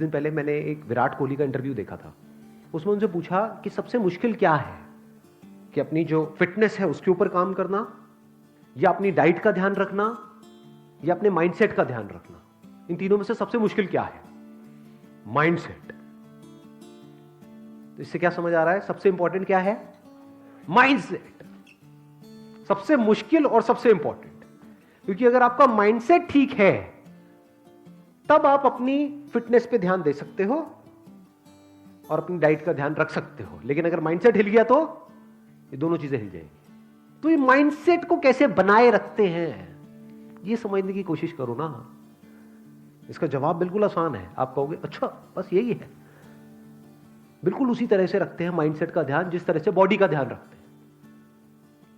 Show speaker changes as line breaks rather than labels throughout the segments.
दिन पहले मैंने एक विराट कोहली का इंटरव्यू देखा था। उसमें उनसे पूछा कि सबसे मुश्किल क्या है, कि अपनी जो फिटनेस है उसके ऊपर काम करना, या अपनी डाइट का ध्यान रखना, या अपने माइंडसेट का ध्यान रखना। इन तीनों में से सबसे मुश्किल क्या है? माइंडसेट। तो इससे क्या समझ आ रहा है? सबसे इंपॉर्टेंट क्या है? माइंडसेट। सबसे मुश्किल और सबसे इंपॉर्टेंट, क्योंकि अगर आपका माइंडसेट ठीक है तब आप अपनी फिटनेस पे ध्यान दे सकते हो और अपनी डाइट का ध्यान रख सकते हो। लेकिन अगर माइंडसेट हिल गया तो ये दोनों चीजें हिल जाएंगी। तो ये माइंडसेट को कैसे बनाए रखते हैं, ये समझने की कोशिश करो ना। इसका जवाब बिल्कुल आसान है। आप कहोगे अच्छा बस यही है। बिल्कुल उसी तरह से रखते हैं माइंडसेट का ध्यान जिस तरह से बॉडी का ध्यान रखते हैं।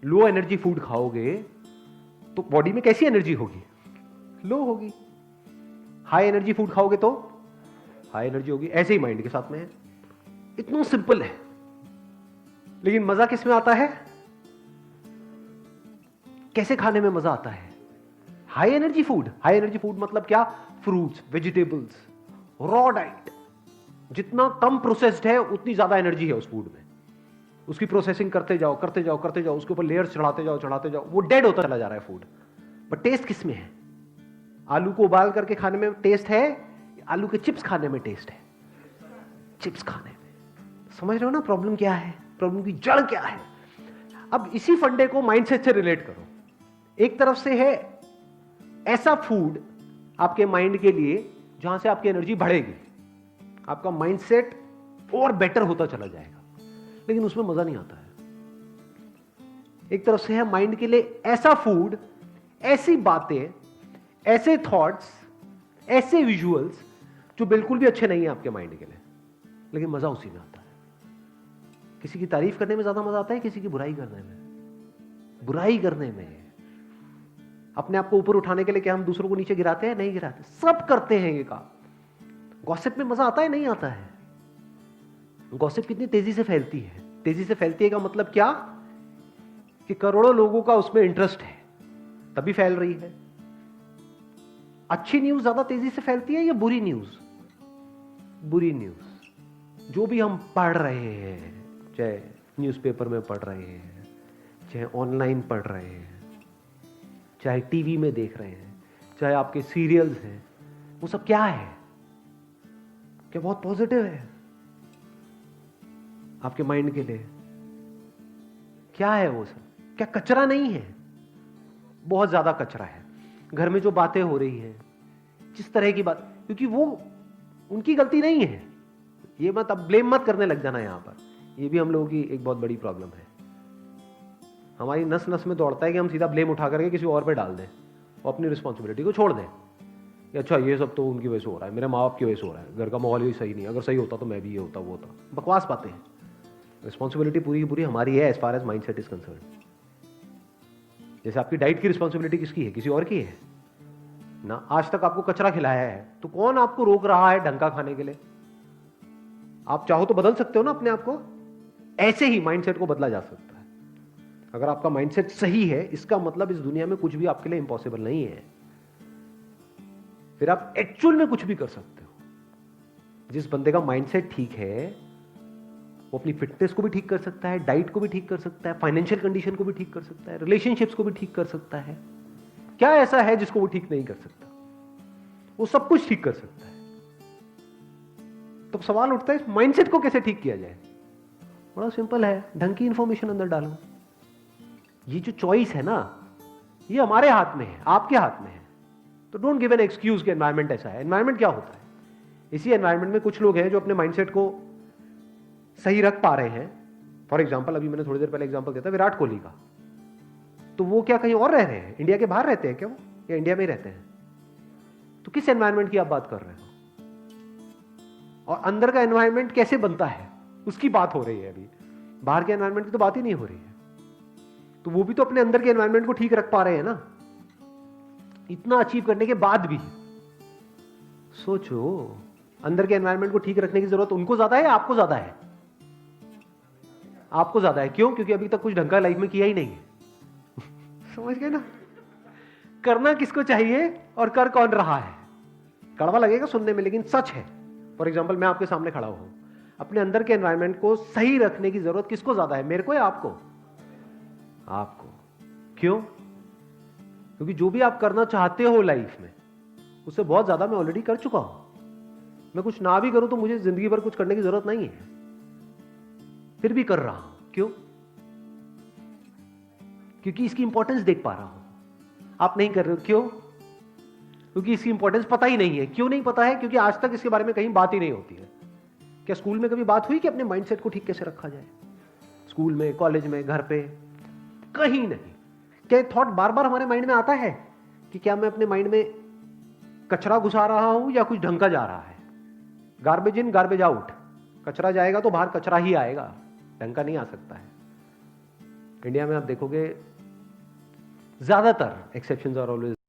लो एनर्जी फूड खाओगे तो बॉडी में कैसी एनर्जी होगी? लो होगी। हाई एनर्जी फूड खाओगे तो हाई एनर्जी होगी। ऐसे ही माइंड के साथ में है। इतना सिंपल है। लेकिन मजा किस में आता है? कैसे खाने में मजा आता है? High energy food. High energy food मतलब क्या? Fruits, vegetables, raw diet. जितना कम प्रोसेस्ड है उतनी ज्यादा एनर्जी है उस फूड में। उसकी प्रोसेसिंग करते जाओ करते जाओ करते जाओ, उसके ऊपर लेयर्स चढ़ाते जाओ, वो डेड होता चला जा रहा है फूड। बट टेस्ट किस में है? आलू को उबाल करके खाने में टेस्ट है, आलू के चिप्स खाने में टेस्ट है? चिप्स खाने में। समझ रहे हो ना प्रॉब्लम क्या है? प्रॉब्लम की जड़ क्या है? अब इसी फंडे को माइंडसेट से रिलेट करो। एक तरफ से है ऐसा फूड आपके माइंड के लिए जहां से आपकी एनर्जी बढ़ेगी, आपका माइंडसेट और बेटर होता चला जाएगा, लेकिन उसमें मजा नहीं आता है। एक तरफ से है माइंड के लिए ऐसा फूड, ऐसी बातें, ऐसे थॉट्स, ऐसे विजुअल्स जो बिल्कुल भी अच्छे नहीं है आपके माइंड के लिए, लेकिन मजा उसी में आता है। किसी की तारीफ करने में ज्यादा मजा आता है, किसी की बुराई करने में? बुराई करने में। अपने आप को ऊपर उठाने के लिए क्या हम दूसरों को नीचे गिराते हैं? नहीं गिराते। सब करते हैं ये काम। गॉसिप में मजा आता है? नहीं आता है। गॉसिप कितनी तेजी से फैलती है? तेजी से फैलती है का मतलब क्या? कि करोड़ों लोगों का उसमें इंटरेस्ट है, तभी फैल रही है। अच्छी न्यूज ज्यादा तेजी से फैलती है या बुरी न्यूज? बुरी न्यूज। जो भी हम पढ़ रहे हैं, चाहे न्यूज़पेपर में पढ़ रहे हैं, चाहे ऑनलाइन पढ़ रहे हैं, चाहे टीवी में देख रहे हैं, चाहे आपके सीरियल्स हैं, वो सब क्या है? क्या बहुत पॉजिटिव है आपके माइंड के लिए? क्या है वो सब? क्या कचरा नहीं है? बहुत ज्यादा कचरा है। घर में जो बातें हो रही हैं, जिस तरह की बात, क्योंकि वो उनकी गलती नहीं है। ये मत अब ब्लेम मत करने लग जाना यहां पर। ये भी हम लोगों की एक बहुत बड़ी प्रॉब्लम है। हमारी नस नस में दौड़ता है कि हम सीधा ब्लेम उठा करके किसी और पे डाल दें और अपनी रिस्पॉन्सिबिलिटी को छोड़ दें कि अच्छा ये सब तो उनकी वजह से हो रहा है, मेरे माँ बाप की वजह से हो रहा है, घर का माहौल ही सही नहीं, अगर सही होता तो मैं भी ये होता वो होता। बकवास बातें हैं। रिस्पॉन्सिबिलिटी पूरी की पूरी हमारी है as far as mindset is concern. जैसे आपकी डाइट की रिस्पॉन्सिबिलिटी किसकी है? किसी और की है ना। आज तक आपको कचरा खिलाया है तो कौन आपको रोक रहा है ढंग का खाने के लिए? आप चाहो तो बदल सकते हो ना अपने आप को। ऐसे ही माइंडसेट को बदला जा सकता है। अगर आपका माइंडसेट सही है, इसका मतलब इस दुनिया में कुछ भी आपके लिए इंपॉसिबल नहीं है। फिर आप एक्चुअल में कुछ भी कर सकते हो। जिस बंदे का माइंडसेट ठीक है वो अपनी फिटनेस को भी ठीक कर सकता है, डाइट को भी ठीक कर सकता है, फाइनेंशियल कंडीशन को भी ठीक कर सकता है, रिलेशनशिप्स को भी ठीक कर सकता है। क्या ऐसा है जिसको वो ठीक नहीं कर सकता? वो सब कुछ ठीक कर सकता है। तो सवाल उठता है माइंडसेट को कैसे ठीक किया जाए? बड़ा सिंपल है, ढंग की इंफॉर्मेशन अंदर डालो। ये जो चॉइस है ना, ये हमारे हाथ में है, आपके हाथ में है। तो डोंट गिव एन एक्सक्यूज कि एनवायरमेंट ऐसा है। एनवायरमेंट क्या होता है? इसी एनवायरमेंट में कुछ लोग हैं जो अपने माइंडसेट को सही रख पा रहे हैं। फॉर एग्जाम्पल, अभी मैंने थोड़ी देर पहले एग्जाम्पल दिया था विराट कोहली का। तो वो क्या कहीं और रह रहे हैं? इंडिया के बाहर रहते हैं क्या वो, या इंडिया में ही रहते हैं? तो किस एनवायरमेंट की आप बात कर रहे हो? और अंदर का एनवायरमेंट कैसे बनता है उसकी बात हो रही है अभी। बाहर के एनवायरमेंट की तो बात ही नहीं हो रही है। तो वो भी तो अपने अंदर के एनवायरमेंट को ठीक रख पा रहे हैं ना। इतना अचीव करने के बाद भी सोचो, अंदर के एनवायरमेंट को ठीक रखने की जरूरत उनको ज्यादा है या आपको ज्यादा है? आपको ज्यादा है। क्यों? क्योंकि अभी तक कुछ ढंग का लाइफ में किया ही नहीं है। समझ गए ना? करना किसको चाहिए और कर कौन रहा है? कड़वा लगेगा सुनने में, लेकिन सच है। फॉर एग्जाम्पल मैं आपके सामने खड़ा हूं, अपने अंदर के एनवायरनमेंट को सही रखने की जरूरत किसको ज्यादा है, मेरे को या आपको? आपको। क्यों? क्योंकि जो भी आप करना चाहते हो लाइफ में, उससे बहुत ज्यादा मैं ऑलरेडी कर चुका हूं। मैं कुछ ना भी करूं तो मुझे जिंदगी भर कुछ करने की जरूरत नहीं है, फिर भी कर रहा हूं। क्यों? क्योंकि इसकी इंपॉर्टेंस देख पा रहा हूं। आप नहीं कर रहे हो, क्यों? क्योंकि इसकी इंपॉर्टेंस पता ही नहीं है। क्यों नहीं पता है? क्योंकि आज तक इसके बारे में कहीं बात ही नहीं होती है। क्या स्कूल में कभी बात हुई कि अपने माइंडसेट को ठीक कैसे रखा जाए? स्कूल में, कॉलेज में, घर पे, कहीं नहीं। क्या थॉट बार बार हमारे माइंड में आता है कि क्या मैं अपने माइंड में कचरा घुसा रहा हूं या कुछ ढंग का जा रहा है? Garbage in garbage out. कचरा जाएगा तो बाहर कचरा ही आएगा, ढंग का नहीं आ सकता है। इंडिया में आप देखोगे ज्यादातर, एक्सेप्शंस आर ऑलवेज